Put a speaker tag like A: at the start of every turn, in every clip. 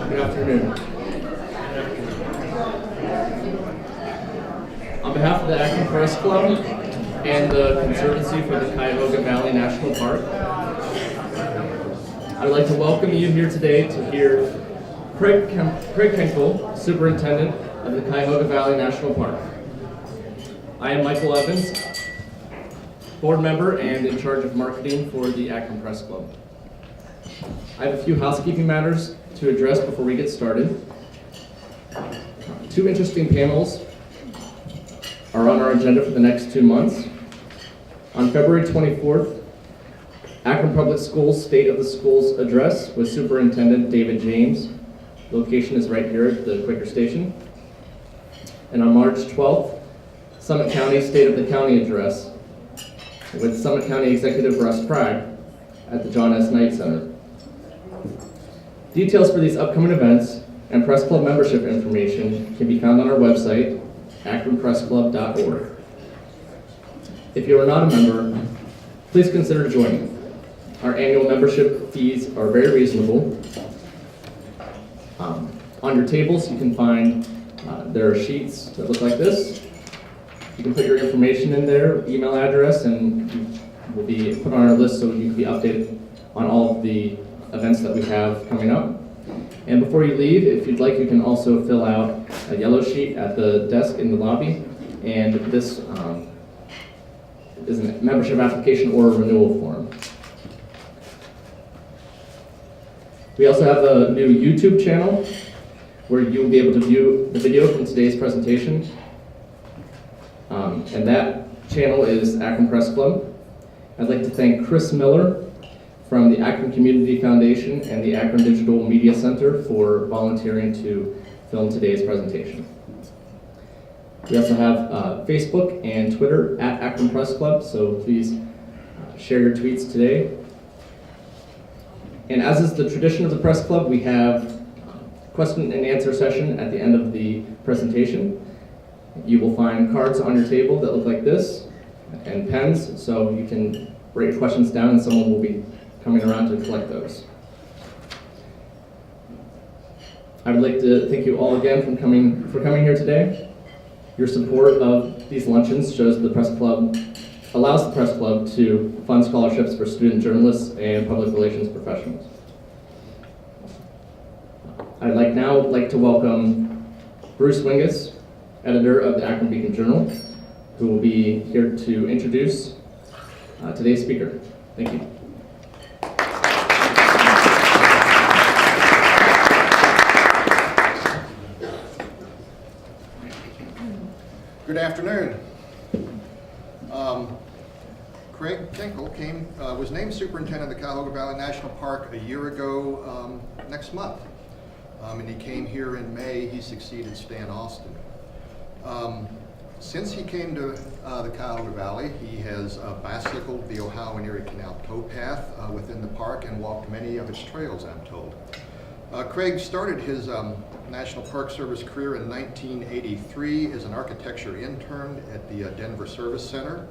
A: Good afternoon. On behalf of the Akron Press Club and the Conservancy for the Cuyahoga Valley National Park, I'd like to welcome you here today to hear Craig Kenkel, Superintendent of the Cuyahoga Valley National Park. I am Michael Evans, board member and in charge of marketing for the Akron Press Club. I have a few housekeeping matters to address before we get started. Two interesting panels are on our agenda for the next 2 months. On February 24th, Akron Public Schools State of the Schools Address with Superintendent David James. Location is right here at the Quaker Station. And on March 12th, Summit County State of the County Address with Summit County Executive Russ Pragg at the John S. Knight Center. Details for these upcoming events and Press Club membership information can be found on our website, akronpressclub.org. If you are not a member, please consider joining. Our annual membership fees are very reasonable. On your tables, you can find there are sheets that look like this. You can put your information in there, email address, and you will be put on our list so you can be updated on all of the events that we have coming up. And before you leave, if you'd like, you can also fill out a yellow sheet at the desk in the lobby. And this is a membership application or a renewal form. We also have a new YouTube channel where you will be able to view the video from today's presentation. And that channel is Akron Press Club. I'd like to thank Chris Miller from the Akron Community Foundation and the Akron Digital Media Center for volunteering to film today's presentation. We also have Facebook and Twitter at Akron Press Club, so please share your tweets today. And as is the tradition of the Press Club, we have question and answer session at the end of the presentation. You will find cards on your table that look like this and pens, so you can write your questions down and someone will be coming around to collect those. I would like to thank you all again for coming here today. Your support of these luncheons shows the Press Club, allows the Press Club to fund scholarships for student journalists and public relations professionals. I'd like to welcome Bruce Wingus, editor of the Akron Beacon Journal, who will be here to introduce today's speaker. Thank you.
B: Good afternoon. Craig Kenkel was named superintendent of the Cuyahoga Valley National Park a year ago next month. And he came here in May. He succeeded Stan Austin. Since he came to the Cuyahoga Valley, he has bicycled the Ohio and Erie Canal towpath within the park and walked many of its trails, I'm told. Craig started his National Park Service career in 1983 as an architecture intern at the Denver Service Center.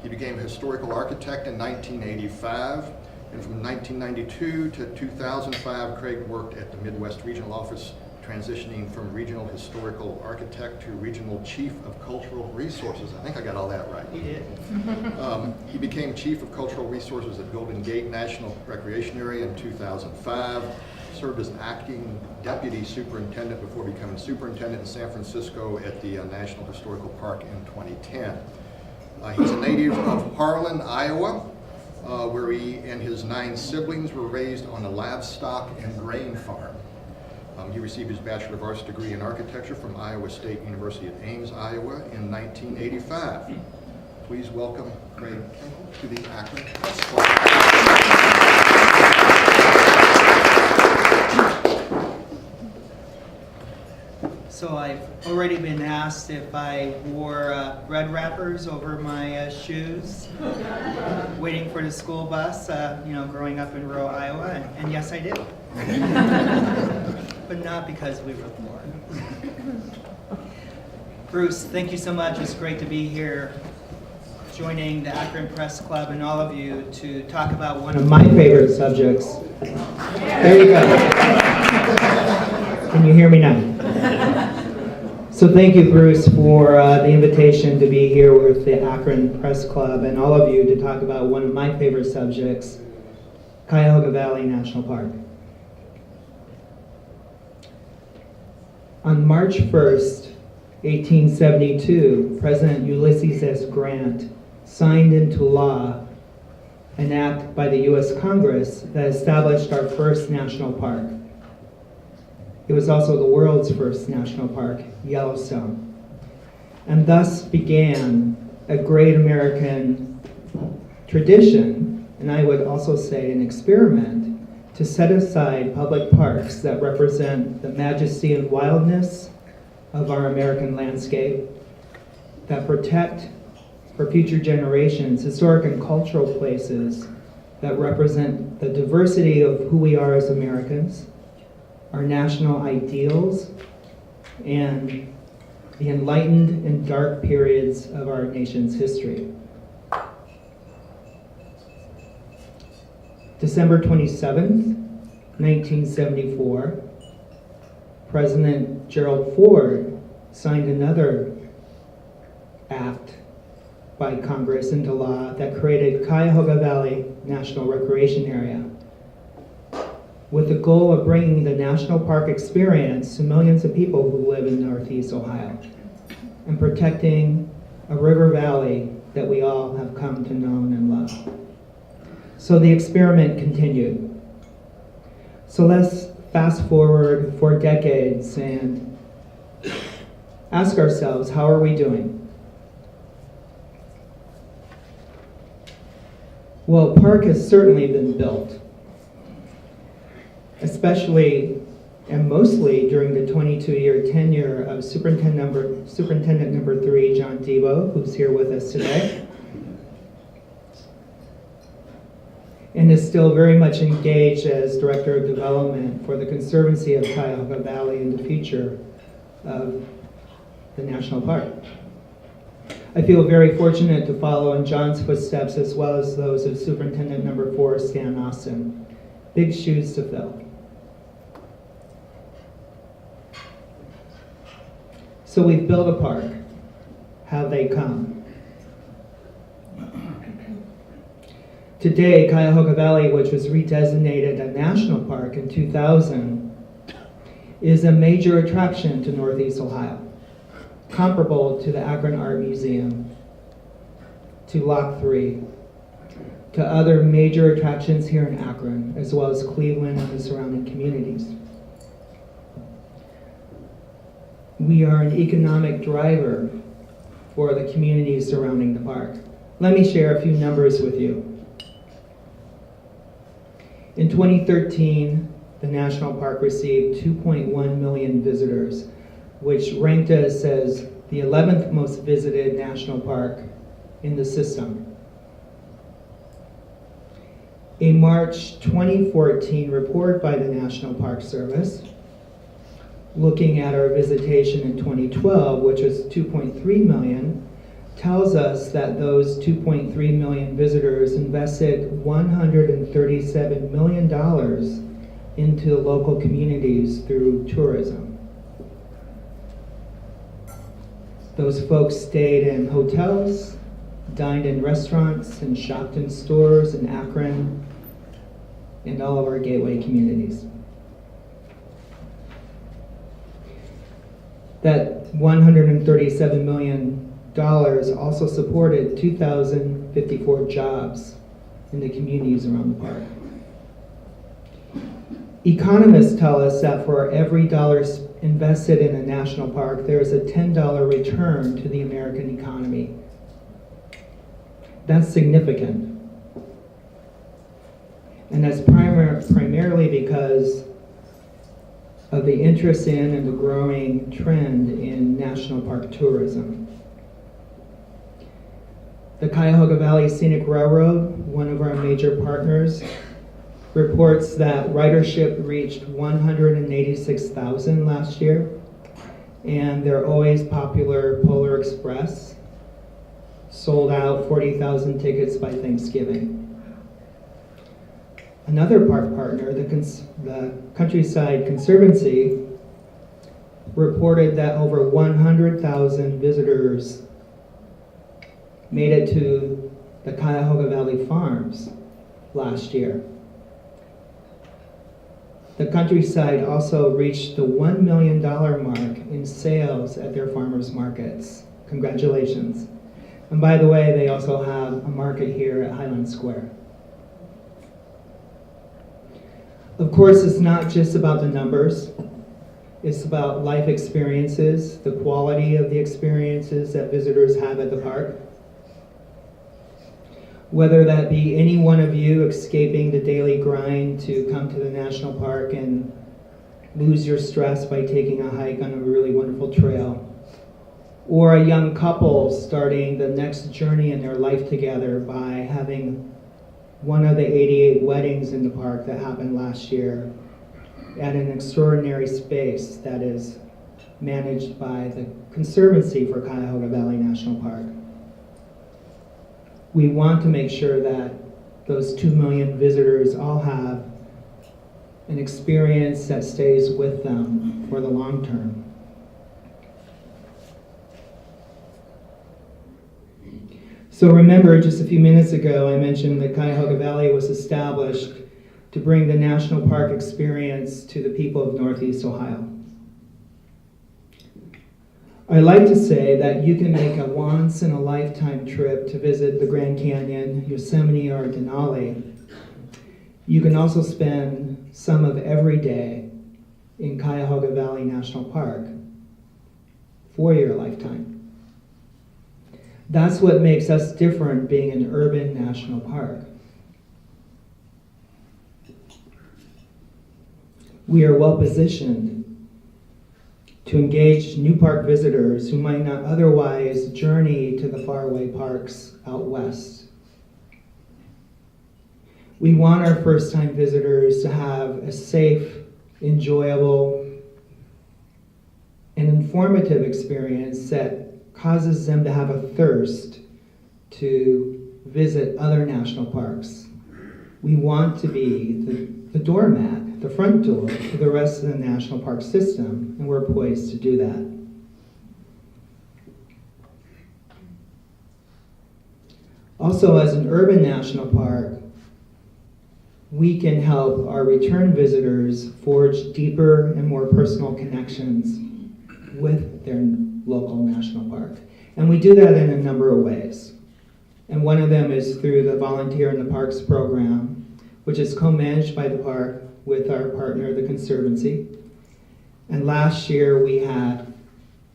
B: He became a historical architect in 1985, and from 1992 to 2005, Craig worked at the Midwest Regional Office, transitioning from regional historical architect to regional chief of cultural resources. I think I got all that right.
C: He did.
B: He became chief of cultural resources at Golden Gate National Recreation Area in 2005, served as acting deputy superintendent before becoming superintendent in San Francisco at the National Historical Park in 2010. He's a native of Harlan, Iowa, where he and his 9 siblings were raised on a livestock and grain farm. He received his Bachelor of Arts degree in architecture from Iowa State University at Ames, Iowa in 1985. Please welcome Craig Kenkel to the Akron Press Club.
C: So I've already been asked if I wore red wrappers over my shoes, waiting for the school bus, growing up in rural Iowa, and yes, I did. But not because we were poor. Bruce, thank you so much. It's great to be here joining the Akron Press Club and all of you to talk about one of my favorite subjects. There you go. Can you hear me now? So thank you, Bruce, for the invitation to be here with the Akron Press Club and all of you to talk about one of my favorite subjects, Cuyahoga Valley National Park. On March 1st, 1872, President Ulysses S. Grant signed into law an act by the U.S. Congress that established our first national park. It was also the world's first national park, Yellowstone, and thus began a great American tradition, and I would also say an experiment, to set aside public parks that represent the majesty and wildness of our American landscape, that protect for future generations historic and cultural places that represent the diversity of who we are as Americans, our national ideals, and the enlightened and dark periods of our nation's history. December 27th, 1974, President Gerald Ford signed another act by Congress into law that created Cuyahoga Valley National Recreation Area, with the goal of bringing the national park experience to millions of people who live in Northeast Ohio and protecting a river valley that we all have come to know and love. So the experiment continued. So let's fast forward 4 decades and ask ourselves, how are we doing? Well, park has certainly been built, especially and mostly during the 22-year tenure of Superintendent number 3, John Debo, who's here with us today, and is still very much engaged as Director of Development for the Conservancy of Cuyahoga Valley and the future of the National Park. I feel very fortunate to follow in John's footsteps as well as those of Superintendent number 4, Stan Austin. Big shoes to fill. So we've built a park. How'd they come? Today, Cuyahoga Valley, which was redesignated a national park in 2000, is a major attraction to Northeast Ohio, comparable to the Akron Art Museum, to Lock 3, to other major attractions here in Akron, as well as Cleveland and the surrounding communities. We are an economic driver for the communities surrounding the park. Let me share a few numbers with you. In 2013, the national park received 2.1 million visitors, which ranked us as the 11th most visited national park in the system. A March 2014 report by the National Park Service, looking at our visitation in 2012, which was 2.3 million, tells us that those 2.3 million visitors invested $137 million into local communities through tourism. Those folks stayed in hotels, dined in restaurants, and shopped in stores in Akron and all of our gateway communities. That $137 million also supported 2,054 jobs in the communities around the park. Economists tell us that for every dollar invested in a national park, there is a $10 return to the American economy. That's significant. And that's primarily because of the interest in and the growing trend in national park tourism. The Cuyahoga Valley Scenic Railroad, one of our major partners, reports that ridership reached 186,000 last year, and their always popular Polar Express sold out 40,000 tickets by Thanksgiving. Another park partner, the Countryside Conservancy, reported that over 100,000 visitors made it to the Cuyahoga Valley Farms last year. The countryside also reached the $1 million mark in sales at their farmers markets. Congratulations. And by the way, they also have a market here at Highland Square. Of course, it's not just about the numbers. It's about life experiences, the quality of the experiences that visitors have at the park. Whether that be any one of you escaping the daily grind to come to the national park and lose your stress by taking a hike on a really wonderful trail, or a young couple starting the next journey in their life together by having one of the 88 weddings in the park that happened last year at an extraordinary space that is managed by the Conservancy for Cuyahoga Valley National Park. We want to make sure that those 2 million visitors all have an experience that stays with them for the long term. So remember, just a few minutes ago, I mentioned that Cuyahoga Valley was established to bring the national park experience to the people of Northeast Ohio. I like to say that you can make a once-in-a-lifetime trip to visit the Grand Canyon, Yosemite, or Denali. You can also spend some of every day in Cuyahoga Valley National Park for your lifetime. That's what makes us different being an urban national park. We are well positioned to engage new park visitors who might not otherwise journey to the faraway parks out west. We want our first-time visitors to have a safe, enjoyable, and informative experience that causes them to have a thirst to visit other national parks. We want to be the doormat, the front door to the rest of the national park system, and we're poised to do that. Also, as an urban national park, we can help our return visitors forge deeper and more personal connections with their local national park. And we do that in a number of ways. And one of them is through the Volunteer in the Parks program, which is co-managed by the park with our partner, the Conservancy. And last year we had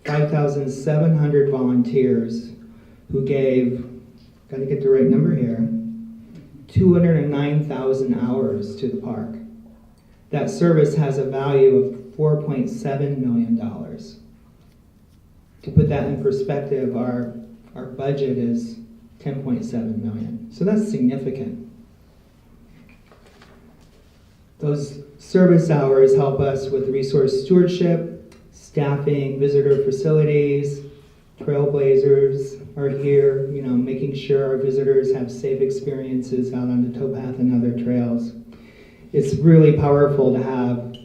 C: 5,700 volunteers who gave, gotta get the right number here, 209,000 hours to the park. That service has a value of $4.7 million. To put that in perspective, our budget is $10.7 million. So that's significant. Those service hours help us with resource stewardship, staffing, visitor facilities. Trailblazers are here, making sure our visitors have safe experiences out on the towpath and other trails. It's really powerful to have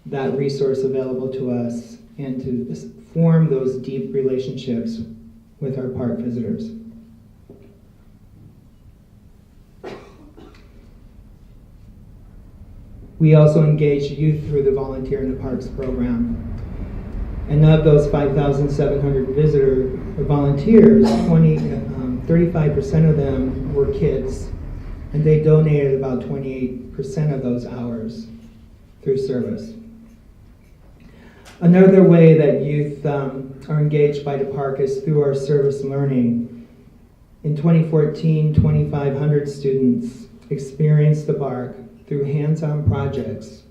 C: that resource available to us and to form those deep relationships with our park visitors. We also engage youth through the Volunteer in the Parks program. And of those 5,700 volunteers, 35% of them were kids, and they donated about 28% of those hours through service. Another way that youth are engaged by the park is through our service learning. In 2014, 2,500 students experienced the park through hands-on projects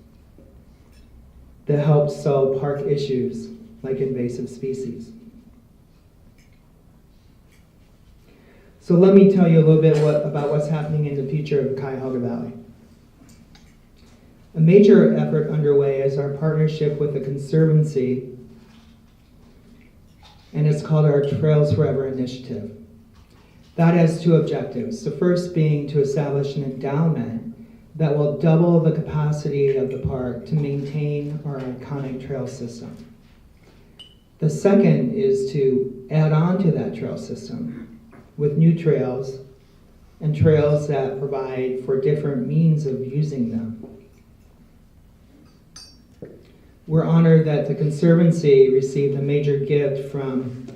C: that helped solve park issues like invasive species. So let me tell you a little bit about what's happening in the future of Cuyahoga Valley. A major effort underway is our partnership with the Conservancy, and it's called our Trails Forever initiative. That has two objectives. The first being to establish an endowment that will double the capacity of the park to maintain our iconic trail system.
D: The second is to add on to that trail system with new trails and trails that provide for different means of using them. We're honored that the Conservancy received a major gift from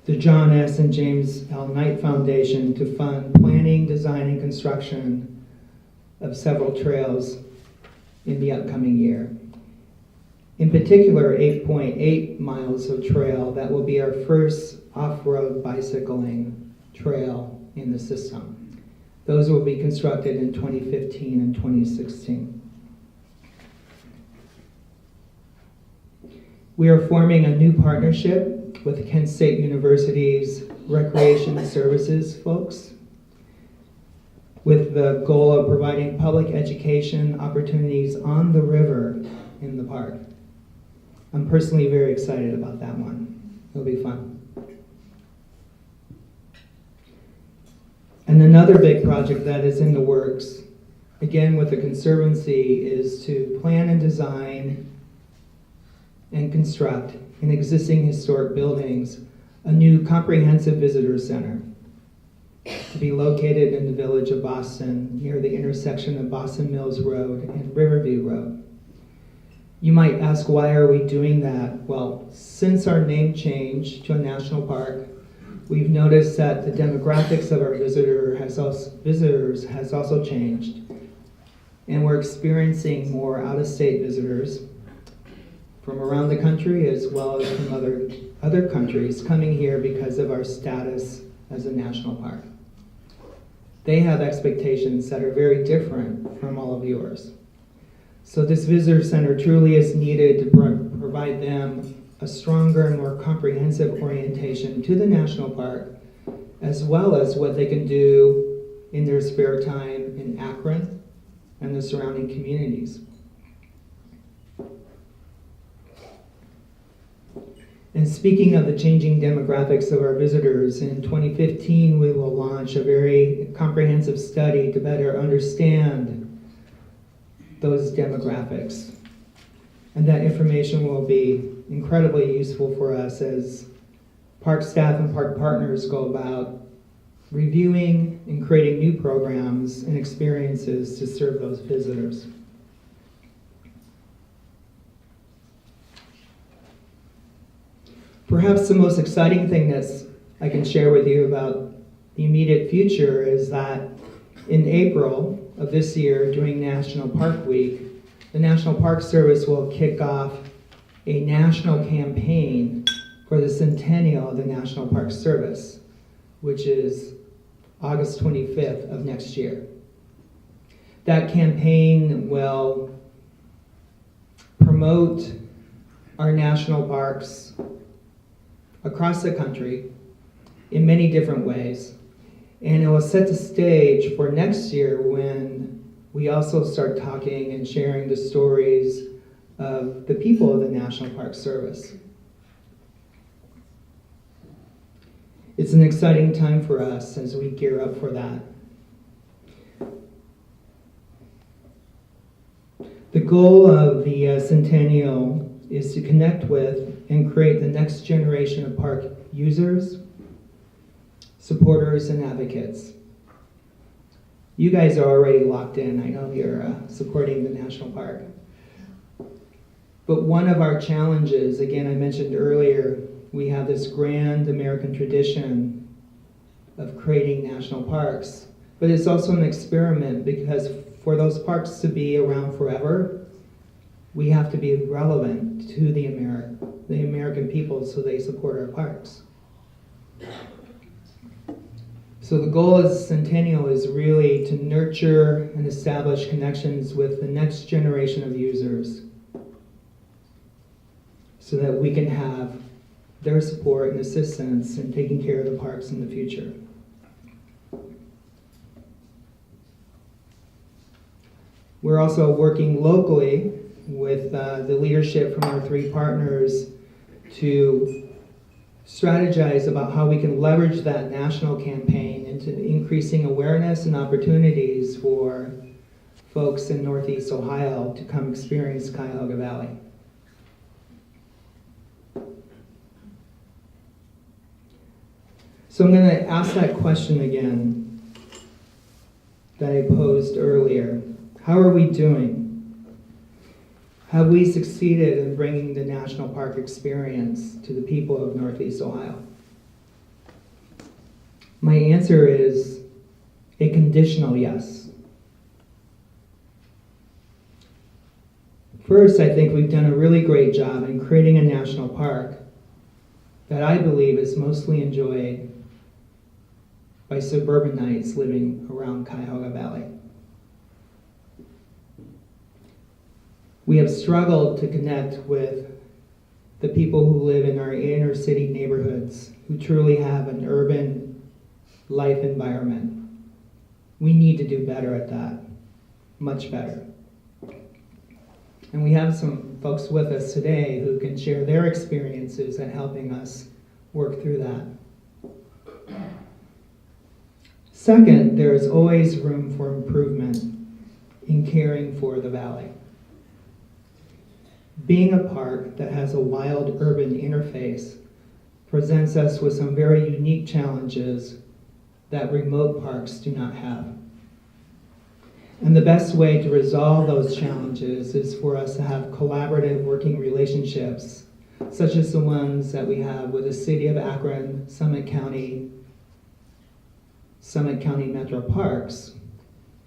D: the John S. and James L. Knight Foundation to fund planning, design, and construction of several trails in the upcoming year. In particular, 8.8 miles of trail that will be our first off-road bicycling trail in the system. Those will be constructed in 2015 and 2016. We are forming a new partnership with Kent State University's Recreation Services folks with the goal of providing public education opportunities on the river in the park. I'm personally very excited about that one. It'll be fun. And another big project that is in the works, again with the Conservancy, is to plan and design and construct in existing historic buildings a new comprehensive visitor center to be located in the village of Boston near the intersection of Boston Mills Road and Riverview Road. You might ask, why are we doing that? Well, since our name change to a national park, we've noticed that the demographics of our visitors has also changed. And we're experiencing more out-of-state visitors from around the country as well as from other countries coming here because of our status as a national park. They have expectations that are very different from all of yours. So this visitor center truly is needed to provide them a stronger and more comprehensive orientation to the national park, as well as what they can do in their spare time in Akron and the surrounding communities. And speaking of the changing demographics of our visitors, in 2015 we will launch a very comprehensive study to better understand those demographics. And that information will be incredibly useful for us as park staff and park partners go about reviewing and creating new programs and experiences to serve those visitors. Perhaps the most exciting thing I can share with you about the immediate future is that in April of this year, during National Park Week, the National Park Service will kick off a national campaign for the centennial of the National Park Service, which is August 25th of next year. That campaign will promote our national parks across the country in many different ways. And it will set the stage for next year when we also start talking and sharing the stories of the people of the National Park Service. It's an exciting time for us as we gear up for that. The goal of the Centennial is to connect with and create the next generation of park users, supporters, and advocates. You guys are already locked in. I know you're supporting the national park. But one of our challenges, again, I mentioned earlier, we have this grand American tradition of creating national parks, but it's also an experiment because for those parks to be around forever, we have to be relevant to the American people so they support our parks. So the goal of Centennial is really to nurture and establish connections with the next generation of users so that we can have their support and assistance in taking care of the parks in the future. We're also working locally with the leadership from our three partners to strategize about how we can leverage that national campaign into increasing awareness and opportunities for folks in Northeast Ohio to come experience Cuyahoga Valley. So I'm going to ask that question again that I posed earlier. How are we doing? Have we succeeded in bringing the national park experience to the people of Northeast Ohio? My answer is a conditional yes. First, I think we've done a really great job in creating a national park that I believe is mostly enjoyed by suburbanites living around Cuyahoga Valley. We have struggled to connect with the people who live in our inner city neighborhoods, who truly have an urban life environment. We need to do better at that, much better. And we have some folks with us today who can share their experiences in helping us work through that. Second, there is always room for improvement in caring for the valley. Being a park that has a wild urban interface presents us with some very unique challenges that remote parks do not have. And the best way to resolve those challenges is for us to have collaborative working relationships, such as the ones that we have with the City of Akron, Summit County Metro Parks,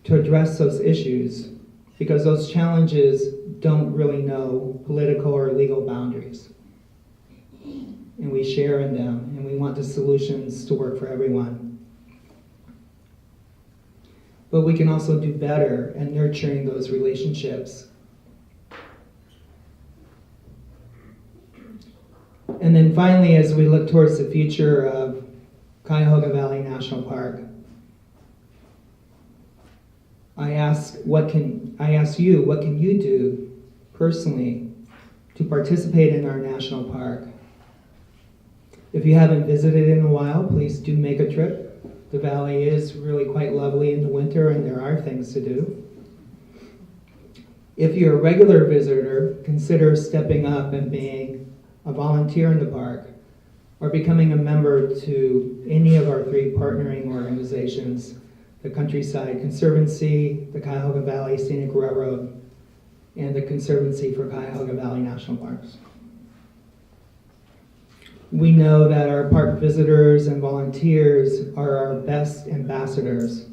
D: to address those issues, because those challenges don't really know political or legal boundaries. And we share in them, and we want the solutions to work for everyone. But we can also do better at nurturing those relationships. And then finally, as we look towards the future of Cuyahoga Valley National Park, I ask you, what can you do personally to participate in our national park? If you haven't visited in a while, please do make a trip. The valley is really quite lovely in the winter, and there are things to do. If you're a regular visitor, consider stepping up and being a volunteer in the park, or becoming a member to any of our 3 partnering organizations, the Countryside Conservancy, the Cuyahoga Valley Scenic Railroad, and the Conservancy for Cuyahoga Valley National Parks. We know that our park visitors and volunteers are our best ambassadors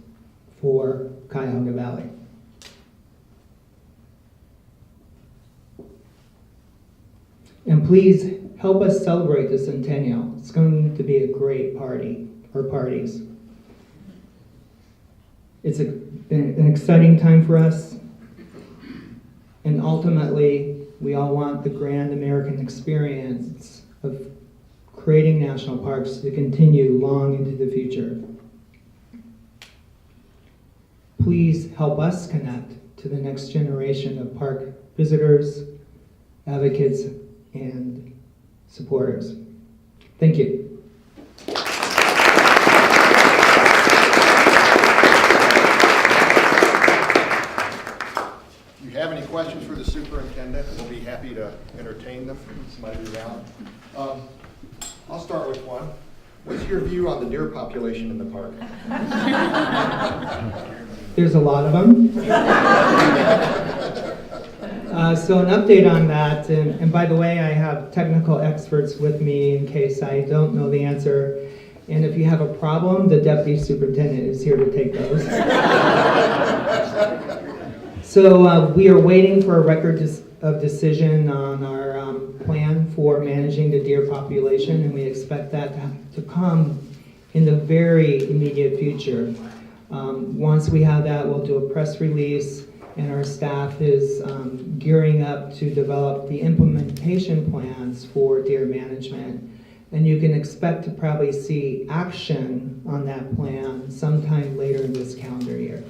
D: for Cuyahoga Valley. And please help us celebrate the centennial. It's going to be a great party, or parties. It's an exciting time for us, and ultimately, we all want the grand American experience of creating national parks to continue long into the future. Please help us connect to the next generation of park visitors, advocates, and supporters. Thank you.
B: If you have any questions for the superintendent, we'll be happy to entertain them. Somebody be around. I'll start with one. What's your view on the deer population in the park?
D: There's a lot of them. So an update on that, and by the way, I have technical experts with me in case I don't know the answer. And if you have a problem, the deputy superintendent is here to take those. So we are waiting for a record of decision on our plan for managing the deer population, and we expect that to come in the very immediate future. Once we have that, we'll do a press release, and our staff is gearing up to develop the implementation plans for deer management. And you can expect to probably see action on that plan sometime later in this calendar year.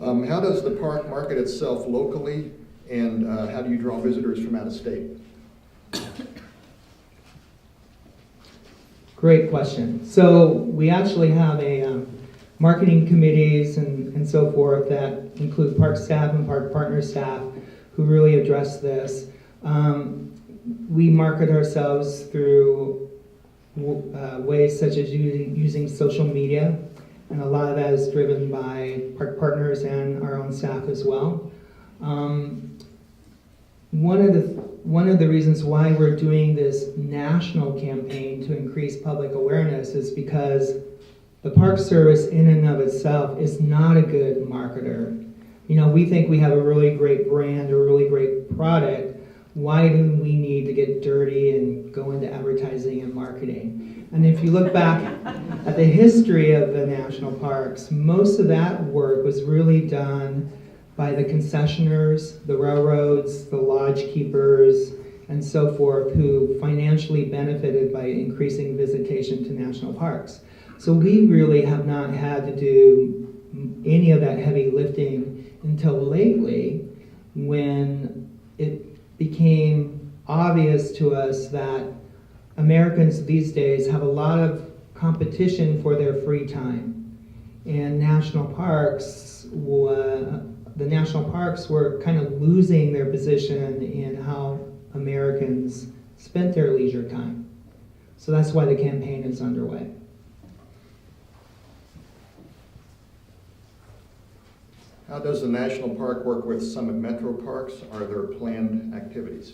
B: How does the park market itself locally, and how do you draw visitors from out of state?
D: Great question. So we actually have a marketing committees and so forth that include park staff and park partner staff who really address this. we market ourselves through ways such as using social media, and a lot of that is driven by park partners and our own staff as well. One of the reasons why we're doing this national campaign to increase public awareness is because the Park Service in and of itself is not a good marketer. You know, we think we have a really great brand, a really great product. Why do we need to get dirty and go into advertising and marketing? And if you look back at the history of the national parks, most of that work was really done by the concessionaires, the railroads, the lodge keepers, and so forth, who financially benefited by increasing visitation to national parks. So we really have not had to do any of that heavy lifting until lately, when it became obvious to us that Americans these days have a lot of competition for their free time. And national parks, the national parks were kind of losing their position in how Americans spent their leisure time. So that's why the campaign is underway.
B: How does the national park work with Summit Metro Parks? Are there planned activities?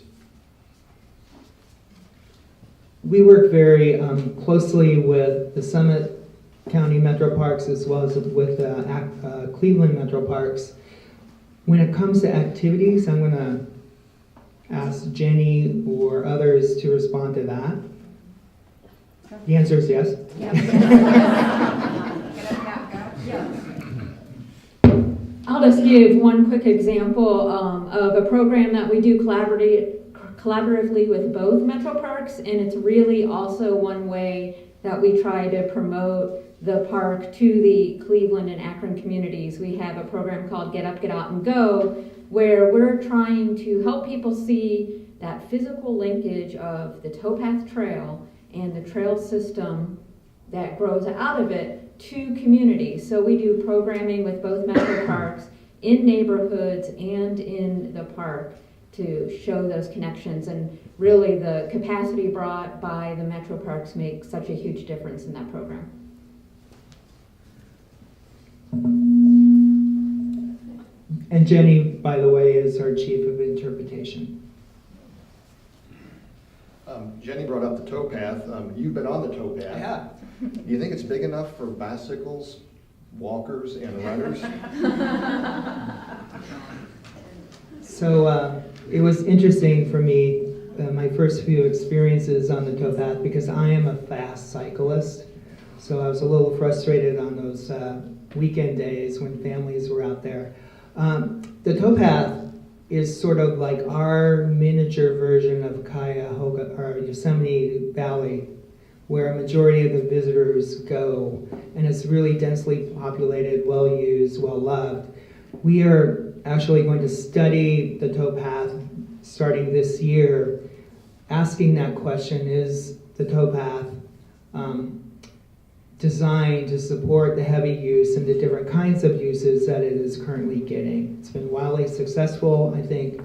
D: We work very closely with the Summit County Metro Parks as well as with Cleveland Metro Parks. When it comes to activities, I'm going to ask Jenny or others to respond to that. The answer is yes.
E: I'll just give one quick example of a program that we do collaboratively with both Metro Parks, and it's really also one way that we try to promote the park to the Cleveland and Akron communities. We have a program called Get Up, Get Out, and Go, where we're trying to help people see that physical linkage of the towpath trail and the trail system that grows out of it to communities. So we do programming with both Metro Parks in neighborhoods and in the park to show those connections, and really the capacity brought by the Metro Parks makes such a huge difference in that program.
D: And Jenny, by the way, is our chief of interpretation.
B: Jenny brought up the towpath. You've been on the towpath.
C: I have.
B: Do you think it's big enough for bicycles, walkers, and runners?
D: So it was interesting for me, my first few experiences on the towpath, because I am a fast cyclist. So I was a little frustrated on those weekend days when families were out there. The towpath is sort of like our miniature version of Cuyahoga or Yosemite Valley, where a majority of the visitors go, and it's really densely populated, well used, well loved. We are actually going to study the towpath starting this year, asking that question: is the towpath designed to support the heavy use and the different kinds of uses that it is currently getting? It's been wildly successful. I think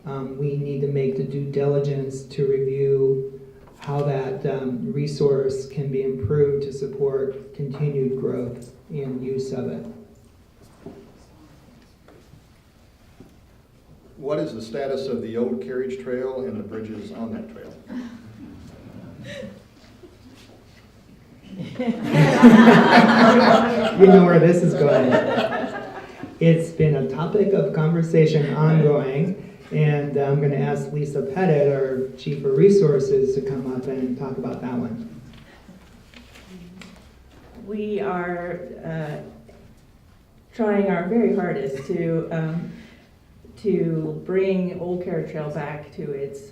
D: we need to make the due diligence to review how that resource can be improved to support continued growth and use of it.
B: What is the status of the old carriage trail and the bridges on that trail?
D: You know where this is going. It's been a topic of conversation ongoing, and I'm going to ask Lisa Pettit, our Chief of Resources, to come up and talk about that one.
F: We are trying our very hardest to bring Old Carriage Trail back to its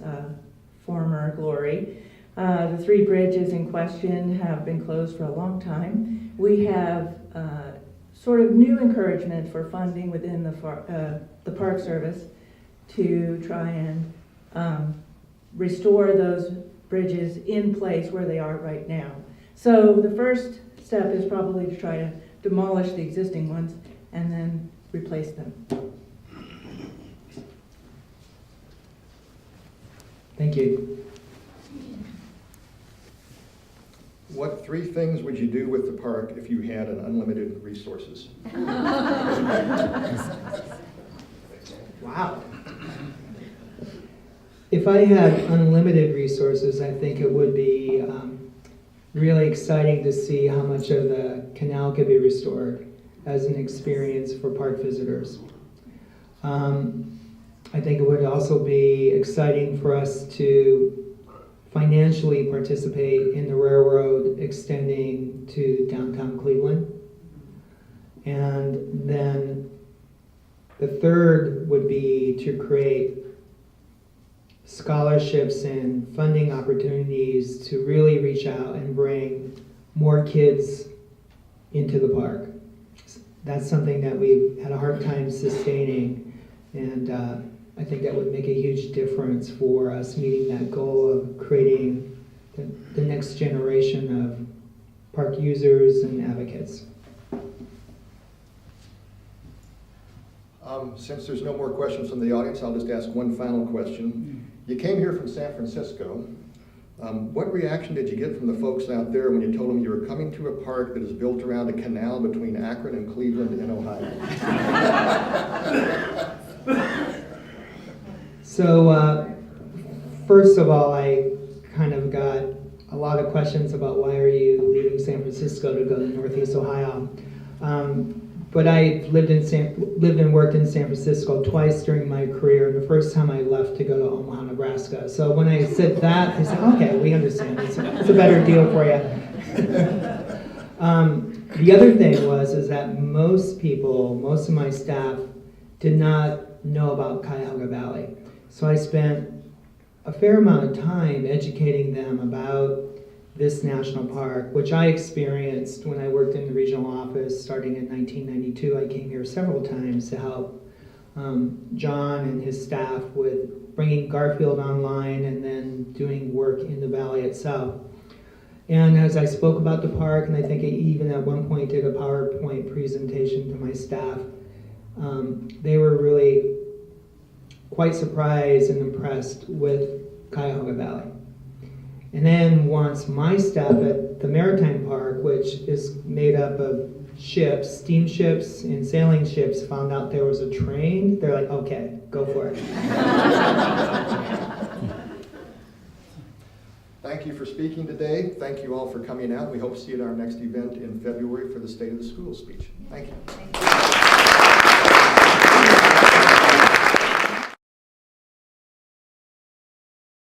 F: former glory. The three bridges in question have been closed for a long time. We have sort of new encouragement for funding within the Park Service to try and restore those bridges in place where they are right now. So the first step is probably to try to demolish the existing ones and then replace them.
D: Thank you.
B: What 3 things would you do with the park if you had an unlimited resources?
D: Wow. If I had unlimited resources, I think it would be really exciting to see how much of the canal could be restored as an experience for park visitors. I think it would also be exciting for us to financially participate in the railroad extending to downtown Cleveland. And then the third would be to create scholarships and funding opportunities to really reach out and bring more kids into the park. That's something that we've had a hard time sustaining, and I think that would make a huge difference for us meeting that goal of creating the next generation of park users and advocates.
B: Since there's no more questions from the audience, I'll just ask one final question. You came here from San Francisco. What reaction did you get from the folks out there when you told them you were coming to a park that is built around a canal between Akron and Cleveland in Ohio?
D: So, first of all, I kind of got a lot of questions about why are you leaving San Francisco to go to Northeast Ohio. But I lived and worked in San Francisco twice during my career, and the first time I left to go to Omaha, Nebraska. So when I said that, they said, okay, we understand. It's a better deal for you. The other thing is that most of my staff did not know about Cuyahoga Valley. So I spent a fair amount of time educating them about this national park, which I experienced when I worked in the regional office starting in 1992. I came here several times to help John and his staff with bringing Garfield online and then doing work in the valley itself. And as I spoke about the park, and I think I even at one point did a PowerPoint presentation to my staff, they were really quite surprised and impressed with Cuyahoga Valley. And then once my staff at the Maritime Park, which is made up of ships, steamships and sailing ships, found out there was a train, they're like, okay, go for it.
B: Thank you for speaking today. Thank you all for coming out. We hope to see you at our next event in February for the State of the School speech. Thank you.